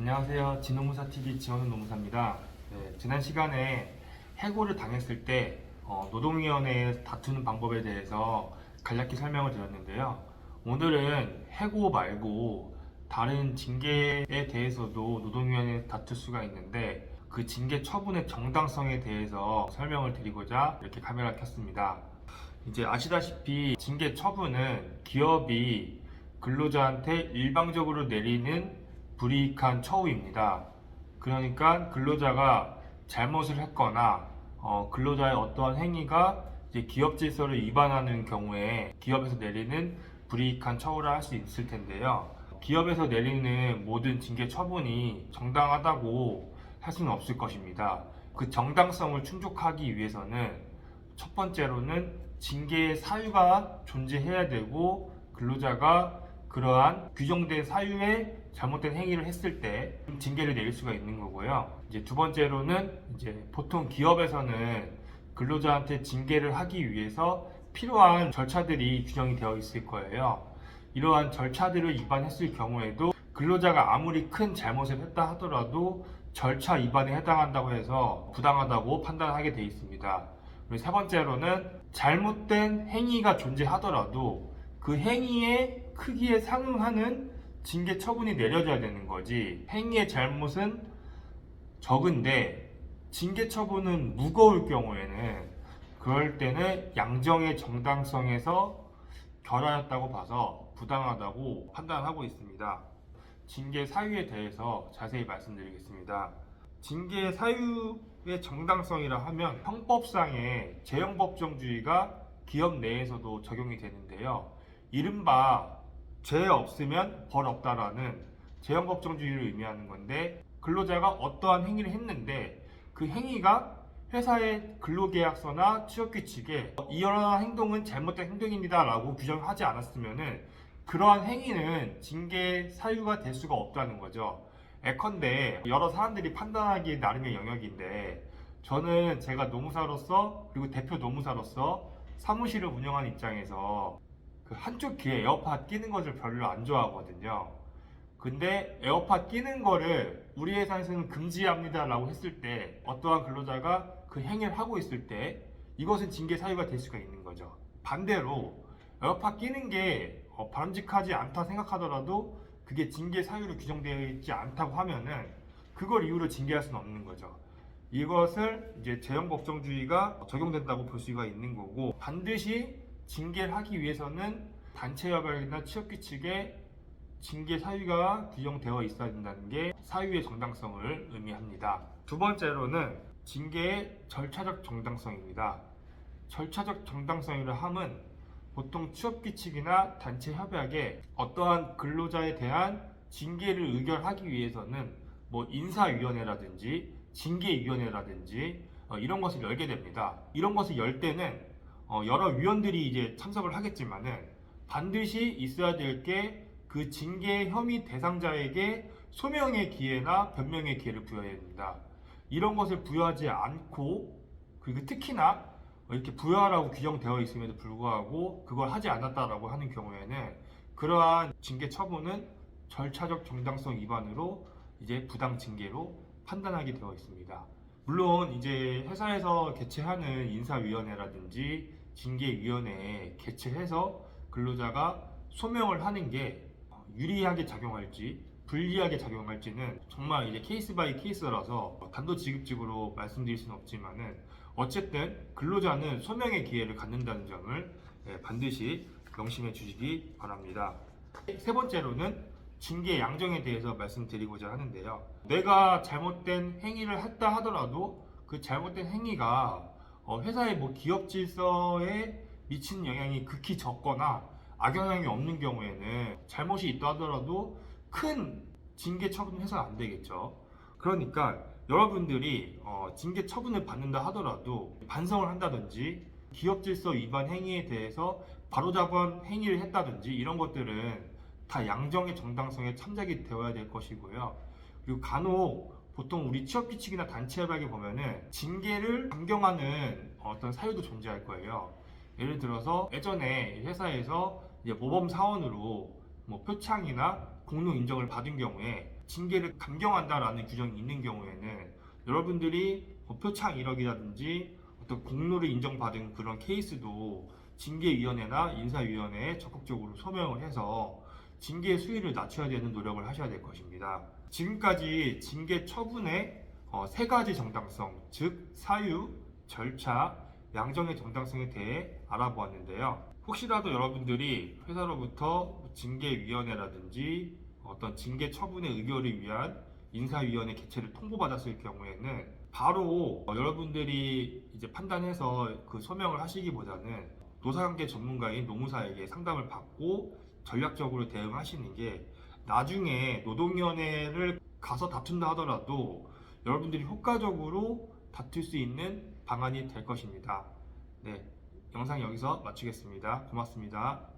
안녕하세요. 진노무사TV 지원은 노무사입니다. 지난 시간에 해고를 당했을 때 노동위원회에 다투는 방법에 대해서 간략히 설명을 드렸는데요. 오늘은 해고 말고 다른 징계에 대해서도 노동위원회에 다툴 수가 있는데 그 징계 처분의 정당성에 대해서 설명을 드리고자 이렇게 카메라를 켰습니다. 이제 아시다시피 징계 처분은 기업이 근로자한테 일방적으로 내리는 불이익한 처우입니다. 그러니까 근로자가 잘못을 했거나 근로자의 어떠한 행위가 이제 기업 질서를 위반하는 경우에 기업에서 내리는 불이익한 처우를 할 수 있을 텐데요. 기업에서 내리는 모든 징계 처분이 정당하다고 할 수는 없을 것입니다. 그 정당성을 충족하기 위해서는 첫 번째로는 징계의 사유가 존재해야 되고 근로자가 그러한 규정된 사유에 잘못된 행위를 했을 때 징계를 내릴 수가 있는 거고요. 이제 두 번째로는 이제 보통 기업에서는 근로자한테 징계를 하기 위해서 필요한 절차들이 규정이 되어 있을 거예요. 이러한 절차들을 위반했을 경우에도 근로자가 아무리 큰 잘못을 했다 하더라도 절차 위반에 해당한다고 해서 부당하다고 판단하게 되어 있습니다. 그리고 세 번째로는 잘못된 행위가 존재하더라도 그 행위의 크기에 상응하는 징계 처분이 내려져야 되는 거지, 행위의 잘못은 적은데 징계 처분은 무거울 경우에는 그럴 때는 양정의 정당성에서 결하였다고 봐서 부당하다고 판단하고 있습니다. 징계 사유에 대해서 자세히 말씀드리겠습니다. 징계 사유의 정당성이라 하면 형법상의 재형법정주의가 기업 내에서도 적용이 되는데요. 이른바 죄 없으면 벌 없다라는 재형법정주의를 의미하는 건데, 근로자가 어떠한 행위를 했는데 그 행위가 회사의 근로계약서나 취업규칙에 이러한 행동은 잘못된 행동입니다 라고 규정하지 않았으면 그러한 행위는 징계 사유가 될 수가 없다는 거죠. 예컨대 여러 사람들이 판단하기 나름의 영역인데, 저는 제가 노무사로서 그리고 대표 노무사로서 사무실을 운영하는 입장에서 그 한쪽 귀에 에어팟 끼는 것을 별로 안 좋아하거든요. 근데 에어팟 끼는 거를 우리 회사에서는 금지합니다 라고 했을 때 어떠한 근로자가 그 행위를 하고 있을 때 이것은 징계 사유가 될 수가 있는 거죠. 반대로 에어팟 끼는 게 바람직하지 않다 생각하더라도 그게 징계 사유로 규정되어 있지 않다고 하면은 그걸 이유로 징계할 수는 없는 거죠. 이것을 이제 재형법정주의가 적용된다고 볼 수가 있는 거고, 반드시 징계를 하기 위해서는 단체협약이나 취업규칙에 징계 사유가 규정되어 있어야 된다는 게 사유의 정당성을 의미합니다. 두 번째로는 징계의 절차적 정당성입니다. 절차적 정당성이라 함은 보통 취업규칙이나 단체협약에 어떠한 근로자에 대한 징계를 의결하기 위해서는 뭐 인사위원회라든지 징계위원회라든지 이런 것을 열게 됩니다. 이런 것을 열 때는 여러 위원들이 이제 참석을 하겠지만은 반드시 있어야 될 게 그 징계 혐의 대상자에게 소명의 기회나 변명의 기회를 부여해야 됩니다. 이런 것을 부여하지 않고, 그리고 특히나 이렇게 부여하라고 규정되어 있음에도 불구하고 그걸 하지 않았다라고 하는 경우에는 그러한 징계 처분은 절차적 정당성 위반으로 이제 부당 징계로 판단하게 되어 있습니다. 물론 이제 회사에서 개최하는 인사위원회라든지 징계위원회에 개최해서 근로자가 소명을 하는 게 유리하게 작용할지 불리하게 작용할지는 정말 이제 케이스 바이 케이스라서 단도직입적으로 말씀드릴 수는 없지만은, 어쨌든 근로자는 소명의 기회를 갖는다는 점을 반드시 명심해 주시기 바랍니다. 세 번째로는 징계 양정에 대해서 말씀드리고자 하는데요. 내가 잘못된 행위를 했다 하더라도 그 잘못된 행위가 회사의 뭐 기업 질서에 미치는 영향이 극히 적거나 악영향이 없는 경우에는 잘못이 있다 하더라도 큰 징계 처분을 해서는 안 되겠죠. 그러니까 여러분들이 징계 처분을 받는다 하더라도 반성을 한다든지 기업 질서 위반 행위에 대해서 바로잡은 행위를 했다든지 이런 것들은 다 양정의 정당성에 참작이 되어야 될 것이고요. 그리고 간혹 보통 우리 취업규칙이나 단체협약에 보면은 징계를 강경하는 어떤 사유도 존재할 거예요. 예를 들어서 예전에 회사에서 이제 모범 사원으로 뭐 표창이나 공로 인정을 받은 경우에 징계를 감경한다라는 규정이 있는 경우에는 여러분들이 표창 1억이라든지 어떤 공로를 인정받은 그런 케이스도 징계위원회나 인사위원회에 적극적으로 소명을 해서 징계 수위를 낮춰야 되는 노력을 하셔야 될 것입니다. 지금까지 징계 처분의 세 가지 정당성, 즉 사유, 절차, 양정의 정당성에 대해 알아보았는데요. 혹시라도 여러분들이 회사로부터 징계위원회라든지 어떤 징계 처분의 의결을 위한 인사위원회 개최를 통보받았을 경우에는 바로 여러분들이 이제 판단해서 그 소명을 하시기보다는 노사관계 전문가인 노무사에게 상담을 받고 전략적으로 대응하시는 게 나중에 노동위원회를 가서 다툰다 하더라도 여러분들이 효과적으로 다툴 수 있는 방안이 될 것입니다. 네, 영상 여기서 마치겠습니다. 고맙습니다.